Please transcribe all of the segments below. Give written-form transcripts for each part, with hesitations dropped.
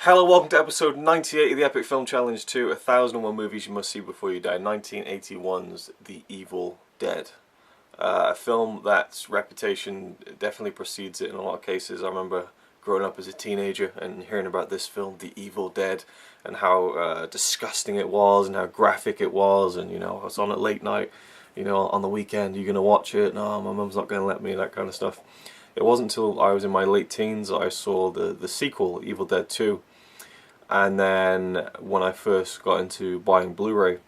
Hello, welcome to episode 98 of the Epic Film Challenge to 1001 Movies You Must See Before You Die, 1981's The Evil Dead. A film that's reputation definitely precedes it in a lot of cases. I remember growing up as a teenager and hearing about this film, The Evil Dead, and how disgusting it was and how graphic it was, and I was on at late night, on the weekend, you're going to watch it? No, my mum's not going to let me, that kind of stuff. It wasn't until I was in my late teens I saw the sequel, Evil Dead 2. And then when I first got into buying Blu-ray,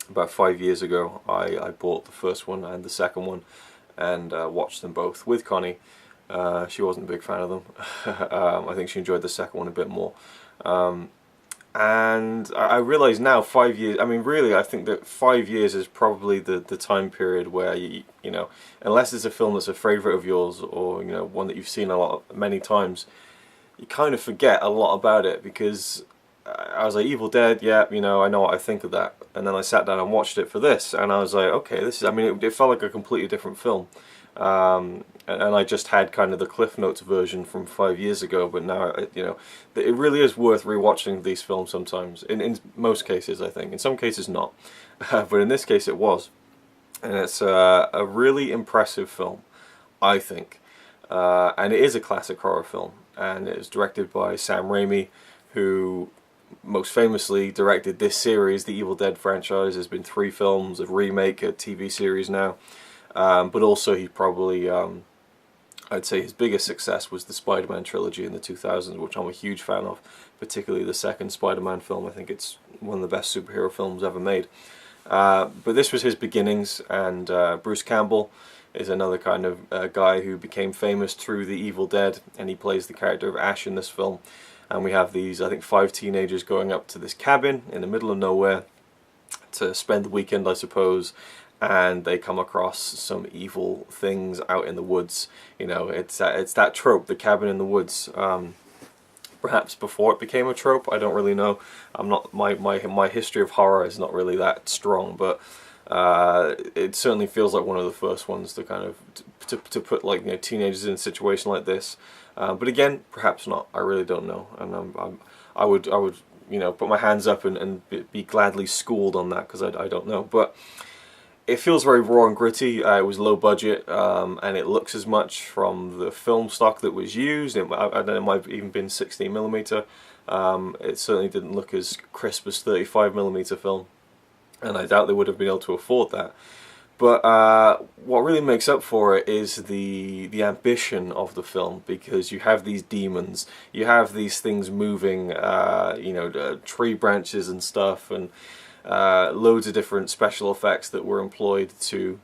about 5 years ago, I bought the first one and the second one and watched them both with Connie. She wasn't a big fan of them. I think she enjoyed the second one a bit more. And I realise now, 5 years, I mean really I think that 5 years is probably the time period where you unless it's a film that's a favourite of yours, or one that you've seen many times, you kind of forget a lot about it, because I was like, Evil Dead, yeah, I know what I think of that. And then I sat down and watched it for this, and I was like, okay, this is, it felt like a completely different film. And I just had kind of the Cliff Notes version from 5 years ago, but now, it really is worth rewatching these films sometimes. In most cases, I think. In some cases, not. But in this case, it was. And it's a really impressive film, I think. And it is a classic horror film. And it was directed by Sam Raimi, who most famously directed this series, the Evil Dead franchise. There's been 3 films, a remake, a TV series now. But also he probably, I'd say his biggest success was the Spider-Man trilogy in the 2000s, which I'm a huge fan of, particularly the second Spider-Man film. I think it's one of the best superhero films ever made. But this was his beginnings, and Bruce Campbell is another kind of guy who became famous through The Evil Dead, and he plays the character of Ash in this film. And we have these, I think, 5 teenagers going up to this cabin in the middle of nowhere to spend the weekend, I suppose, and they come across some evil things out in the woods. It's that trope, the cabin in the woods. Perhaps before it became a trope, I don't really know. I'm not, my history of horror is not really that strong, but it certainly feels like one of the first ones to kind of to put like teenagers in a situation like this. But again, perhaps not. I really don't know, and I would put my hands up and be gladly schooled on that, because I don't know. But it feels very raw and gritty. It was low budget, and it looks as much from the film stock that was used. I don't know, it might have even been 16mm. It certainly didn't look as crisp as 35mm film, and I doubt they would have been able to afford that. But what really makes up for it is the ambition of the film, because you have these demons, you have these things moving, tree branches and stuff, and loads of different special effects that were employed to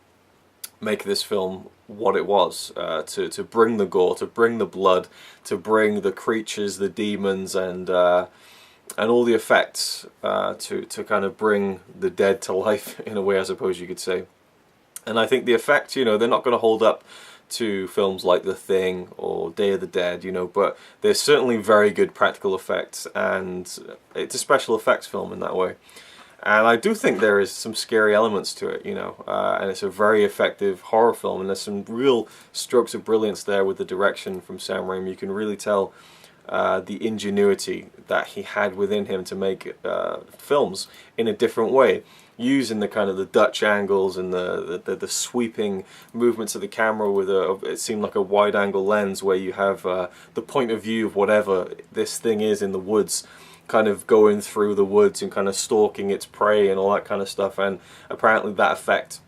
make this film what it was, to bring the gore, to bring the blood, to bring the creatures, the demons, and all the effects to kind of bring the dead to life, in a way, I suppose you could say. And I think the effects, they're not going to hold up to films like The Thing or Day of the Dead, but there's certainly very good practical effects, and it's a special effects film in that way. And I do think there is some scary elements to it, and it's a very effective horror film, and there's some real strokes of brilliance there with the direction from Sam Raimi. You can really tell the ingenuity that he had within him to make films in a different way, using the kind of the Dutch angles and the sweeping movements of the camera with it seemed like a wide angle lens, where you have the point of view of whatever this thing is in the woods, kind of going through the woods and kind of stalking its prey and all that kind of stuff. And apparently that effect,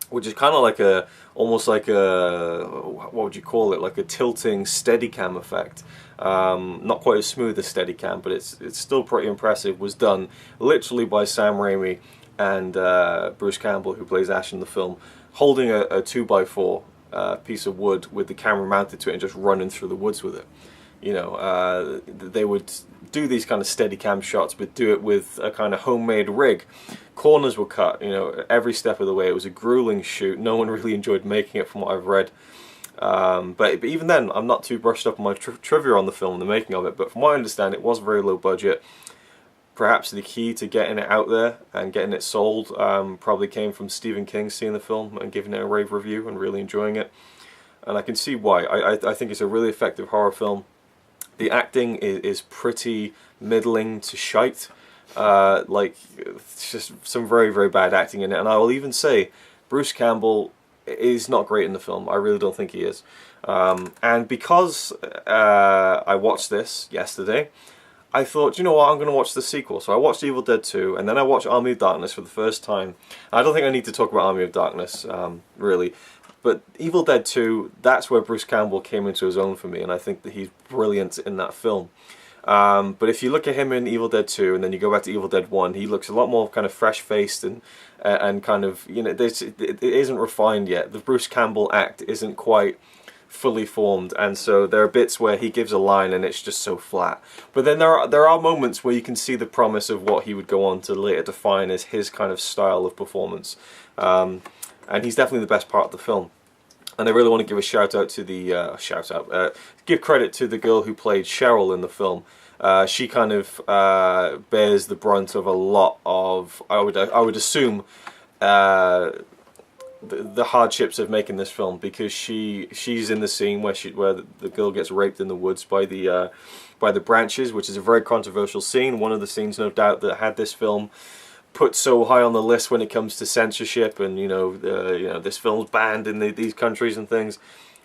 which is kind of like almost like a, what would you call it, like a tilting Steadicam effect. Not quite as smooth as Steadicam, but it's still pretty impressive. Was done literally by Sam Raimi and Bruce Campbell, who plays Ash in the film, holding a 2x4 piece of wood with the camera mounted to it and just running through the woods with it. They would do these kind of Steadicam shots, but do it with a kind of homemade rig. Corners were cut, every step of the way. It was a grueling shoot. No one really enjoyed making it, from what I've read. But even then, I'm not too brushed up on my trivia on the film and the making of it, but from what I understand, it was very low budget. Perhaps the key to getting it out there and getting it sold probably came from Stephen King seeing the film and giving it a rave review and really enjoying it. And I can see why. I think it's a really effective horror film. The acting is pretty middling to shite. Like, it's just some very, very bad acting in it. And I will even say, Bruce Campbell is not great in the film. I really don't think he is. And because I watched this yesterday, I thought, you know what, I'm going to watch the sequel. So I watched Evil Dead 2, and then I watched Army of Darkness for the first time. I don't think I need to talk about Army of Darkness, really. But Evil Dead 2, that's where Bruce Campbell came into his own for me, and I think that he's brilliant in that film. But if you look at him in Evil Dead 2, and then you go back to Evil Dead 1, he looks a lot more kind of fresh-faced and kind of, you know, it isn't refined yet. The Bruce Campbell act isn't quite fully formed, and so there are bits where he gives a line and it's just so flat. But then there are moments where you can see the promise of what he would go on to later define as his kind of style of performance. And he's definitely the best part of the film. And I really want to give a shout out to the give credit to the girl who played Cheryl in the film. She kind of bears the brunt of a lot of, I would assume, the hardships of making this film, because she's in the scene where the girl gets raped in the woods by the branches, which is a very controversial scene. One of the scenes, no doubt, that had this film put so high on the list when it comes to censorship, and you know this film's banned in these countries and things.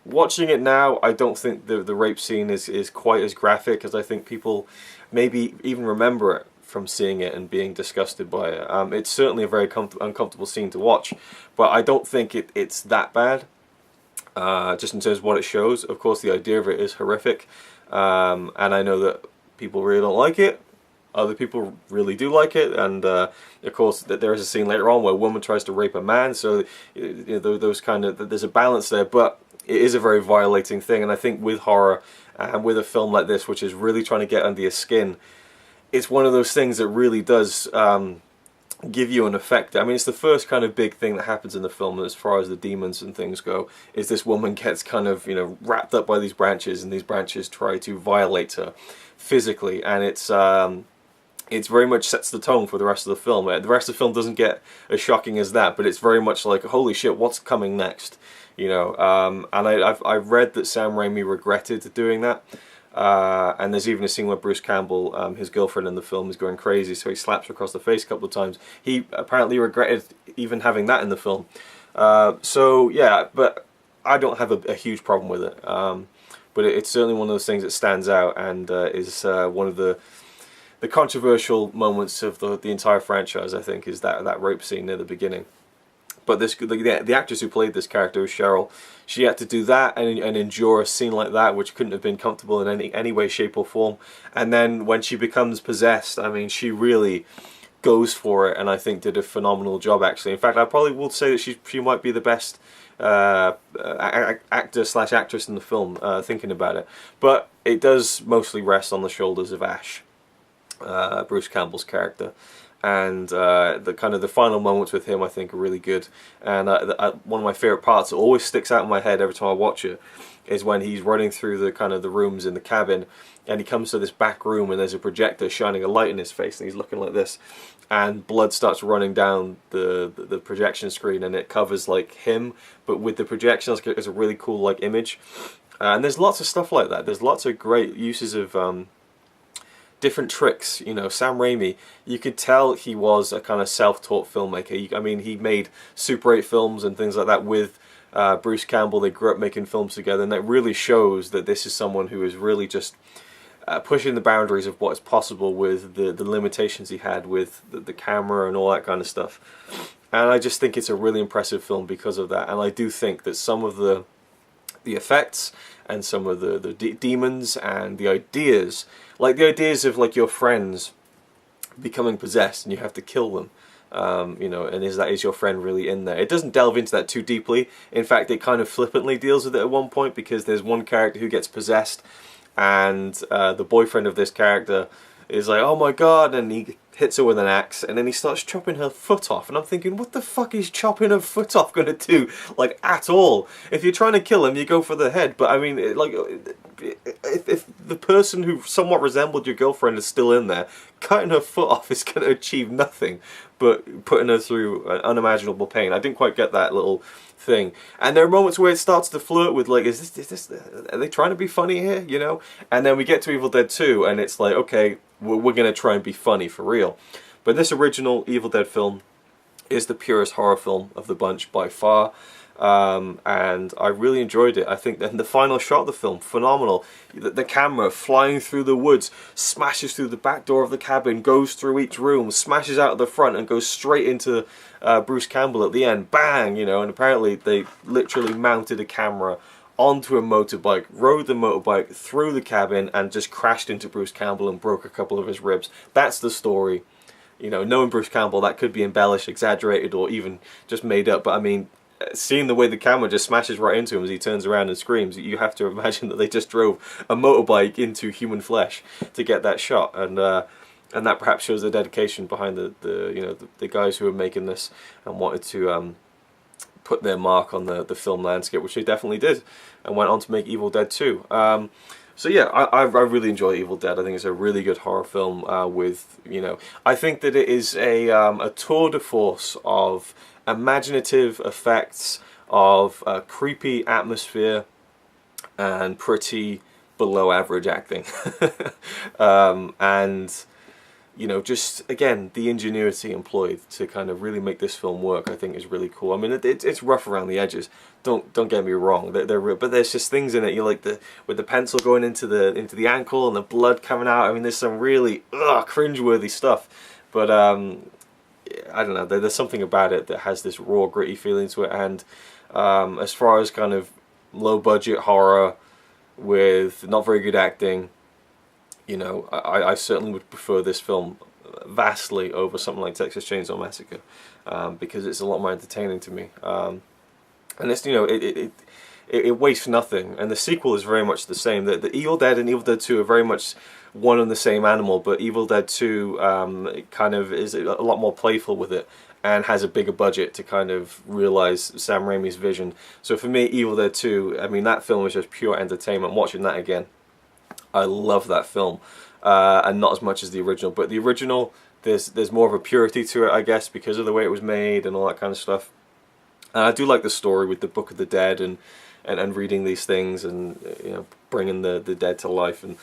Watching it now, I don't think the rape scene is quite as graphic as I think people maybe even remember it from seeing it and being disgusted by it. It's certainly a very uncomfortable scene to watch, but I don't think it's that bad, just in terms of what it shows. Of course, the idea of it is horrific, and I know that people really don't like it. Other people really do like it, and of course that there is a scene later on where a woman tries to rape a man, so you know, those kind of, there's a balance there, but it is a very violating thing. And I think with horror and with a film like this, which is really trying to get under your skin, it's one of those things that really does give you an effect. I mean, it's the first kind of big thing that happens in the film as far as the demons and things go, is this woman gets kind of, you know, wrapped up by these branches, and these branches try to violate her physically, and it's very much sets the tone for the rest of the film. The rest of the film doesn't get as shocking as that, but it's very much like, holy shit, what's coming next? You know, and I've read that Sam Raimi regretted doing that. And there's even a scene where Bruce Campbell, his girlfriend in the film, is going crazy, so he slaps her across the face a couple of times. He apparently regretted even having that in the film. So yeah, but I don't have a huge problem with it. But it's certainly one of those things that stands out, and is one of the controversial moments of the entire franchise, I think, is that rape scene near the beginning. But the actress who played this character, Cheryl, she had to do that and endure a scene like that, which couldn't have been comfortable in any way, shape or form. And then when she becomes possessed, I mean, she really goes for it, and I think did a phenomenal job, actually. In fact, I probably will say that she might be the best actor/actress in the film, thinking about it. But it does mostly rest on the shoulders of Ash, Bruce Campbell's character. And the final moments with him, I think, are really good. And one of my favorite parts that always sticks out in my head every time I watch it is when he's running through the rooms in the cabin, and he comes to this back room, and there's a projector shining a light in his face, and he's looking like this, and blood starts running down the projection screen, and it covers like him, but with the projection it's a really cool like image. And there's lots of stuff like that. There's lots of great uses of different tricks. You know, Sam Raimi, you could tell he was a kind of self-taught filmmaker. I mean, he made Super 8 films and things like that with Bruce Campbell. They grew up making films together, and that really shows that this is someone who is really just pushing the boundaries of what is possible with the limitations he had with the camera and all that kind of stuff. And I just think it's a really impressive film because of that. And I do think that some of the effects and some of the demons and the ideas, like the ideas of like your friends becoming possessed and you have to kill them, you know, and is your friend really in there? It doesn't delve into that too deeply. In fact, it kind of flippantly deals with it at one point, because there's one character who gets possessed, and the boyfriend of this character is like, oh my god, and he hits her with an axe, and then he starts chopping her foot off, and I'm thinking, what the fuck is chopping her foot off gonna do, like, at all? If you're trying to kill him, you go for the head, but I mean, like, if the person who somewhat resembled your girlfriend is still in there, cutting her foot off is going to achieve nothing but putting her through an unimaginable pain. I didn't quite get that little thing. And there are moments where it starts to flirt with, like, is this, are they trying to be funny here, you know? And then we get to Evil Dead 2, and it's like, okay, we're going to try and be funny for real. But this original Evil Dead film is the purest horror film of the bunch by far. And I really enjoyed it. I think that the final shot of the film, phenomenal. The camera flying through the woods, smashes through the back door of the cabin, goes through each room, smashes out of the front and goes straight into Bruce Campbell at the end. Bang! You know, and apparently they literally mounted a camera onto a motorbike, rode the motorbike through the cabin and just crashed into Bruce Campbell and broke a couple of his ribs. That's the story. You know, knowing Bruce Campbell, that could be embellished, exaggerated, or even just made up, but I mean, seeing the way the camera just smashes right into him as he turns around and screams, you have to imagine that they just drove a motorbike into human flesh to get that shot, and that perhaps shows the dedication behind the guys who were making this and wanted to put their mark on the film landscape, which they definitely did, and went on to make Evil Dead 2. So yeah, I really enjoy Evil Dead. I think it's a really good horror film with, you know, I think that it is a tour de force of imaginative effects, of creepy atmosphere, and pretty below average acting. And, you know, just, again, the ingenuity employed to kind of really make this film work, I think is really cool. I mean, it's rough around the edges, don't get me wrong, but there's just things in it, you like with the pencil going into the ankle and the blood coming out. I mean, there's some really cringeworthy stuff, but I don't know, there's something about it that has this raw, gritty feeling to it. And as far as kind of low budget horror with not very good acting, you know, I certainly would prefer this film vastly over something like Texas Chainsaw Massacre, because it's a lot more entertaining to me. And it's, you know, it wastes nothing, and the sequel is very much the same. The Evil Dead and Evil Dead 2 are very much one and the same animal, but Evil Dead 2 kind of is a lot more playful with it and has a bigger budget to kind of realize Sam Raimi's vision. So for me, Evil Dead 2, I mean, that film was just pure entertainment. Watching that again, I love that film, and not as much as the original, but the original, there's more of a purity to it, I guess, because of the way it was made and all that kind of stuff. And I do like the story with the Book of the Dead and reading these things and, you know, bringing the dead to life, and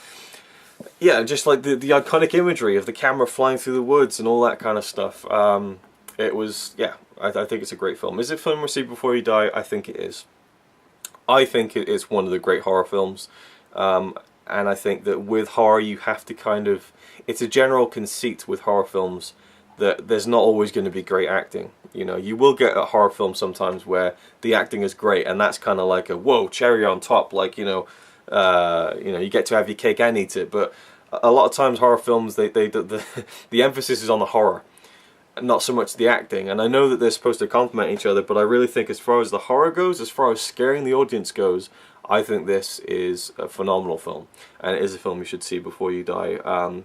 yeah, just like the iconic imagery of the camera flying through the woods and all that kind of stuff. It was, yeah, I think it's a great film. Is it film received before you die? I think it is. I think it is one of the great horror films, and I think that with horror you have to kind of, it's a general conceit with horror films that there's not always going to be great acting. You know, you will get a horror film sometimes where the acting is great, and that's kind of like a whoa, cherry on top, like, you know, you get to have your cake and eat it. But a lot of times horror films, the emphasis is on the horror, not so much the acting. And I know that they're supposed to complement each other, but I really think as far as the horror goes, as far as scaring the audience goes, I think this is a phenomenal film, and it is a film you should see before you die,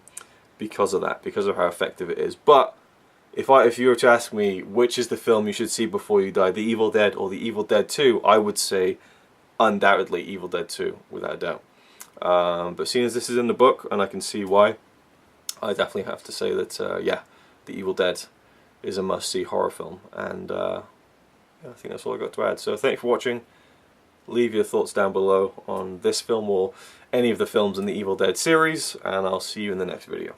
because of that, because of how effective it is. But if you were to ask me which is the film you should see before you die, The Evil Dead or The Evil Dead 2, I would say undoubtedly Evil Dead 2, without a doubt. But seeing as this is in the book, and I can see why, I definitely have to say that, yeah, The Evil Dead is a must-see horror film. And yeah, I think that's all I got to add. So thank you for watching. Leave your thoughts down below on this film or any of the films in the Evil Dead series, and I'll see you in the next video.